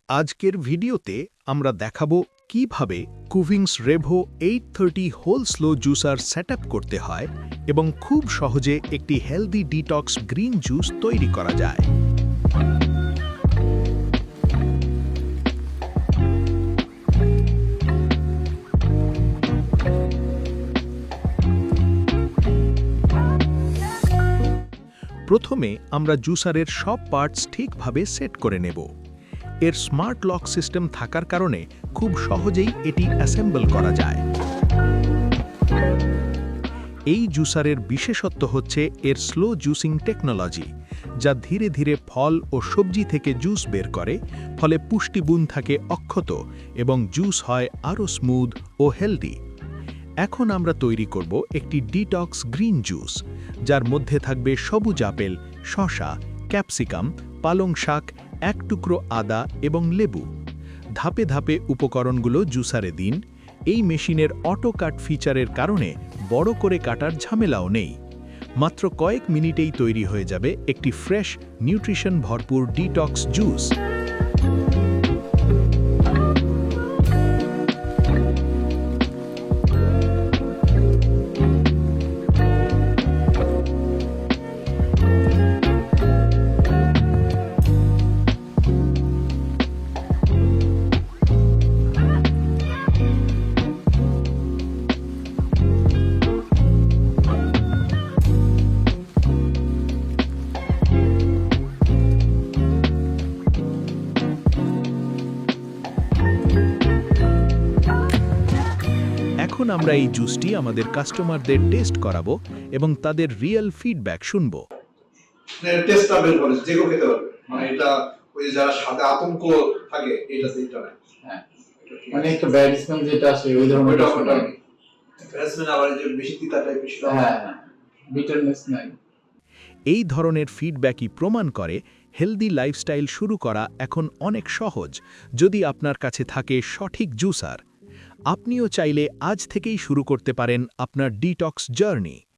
আজকের ভিডিওতে আমরা দেখাবো কিভাবে কুভিংস Revo 830 whole slow juicer setup করতে হয় এবং খুব সহজে একটি হেলদি ডিটক্স গ্রিন জুস তৈরি করা যায়। প্রথমে আমরা জুসারের সব পার্টস ঠিকভাবে সেট করে নেব। এর স্মার্ট লক সিস্টেম থাকার কারণে খুব সহজেই এটি অ্যাসেম্বল করা যায়। এই জুসারের বিশেষত্ব হচ্ছে এর স্লো জুসিং টেকনোলজি, যা ধীরে ধীরে ফল ও সবজি থেকে জুস বের করে, ফলে পুষ্টিগুণ থাকে অক্ষত এবং জুস হয় আরও স্মুথ ও হেলদি। এখন আমরা তৈরি করব একটি ডিটক্স গ্রিন জুস, যার মধ্যে থাকবে সবুজ আপেল, শসা, ক্যাপসিকাম, পালং শাক, এক টুকরো আদা এবং লেবু। ধাপে ধাপে উপকরণগুলো জুসারে দিন। এই মেশিনের অটো কাট ফিচারের কারণে বড় করে কাটার ঝামেলাও নেই। মাত্র কয়েক মিনিটেই তৈরি হয়ে যাবে একটি ফ্রেশ, নিউট্রিশন ভরপুর ডিটক্স জুস। এখন আমরা এই জুসটি আমাদের কাস্টমারদের টেস্ট করাবো এবং তাদের রিয়েল ফিডব্যাক শুনব। টেস্টটা বের করে যে কেউ খেতে পারবে, মানে এটা ওই যারা সাথে আতঙ্ক থাকে এটা সেইটা না। হ্যাঁ, মানে একটা ব্যাড স্মেল যেটা আসে ওই ধরনের ব্যাড স্মেল আবার যে বেশি তিতা টাইপের ছিল। হ্যাঁ, বিটারনেস নাই। এই ধরনের ফিডব্যাকই প্রমাণ করে হেলদি লাইফস্টাইল শুরু করা এখন অনেক সহজ, যদি আপনার কাছে থাকে সঠিক জুসার। আপনিও চাইলে আজ থেকেই শুরু করতে পারেন আপনার ডিটক্স জার্নি।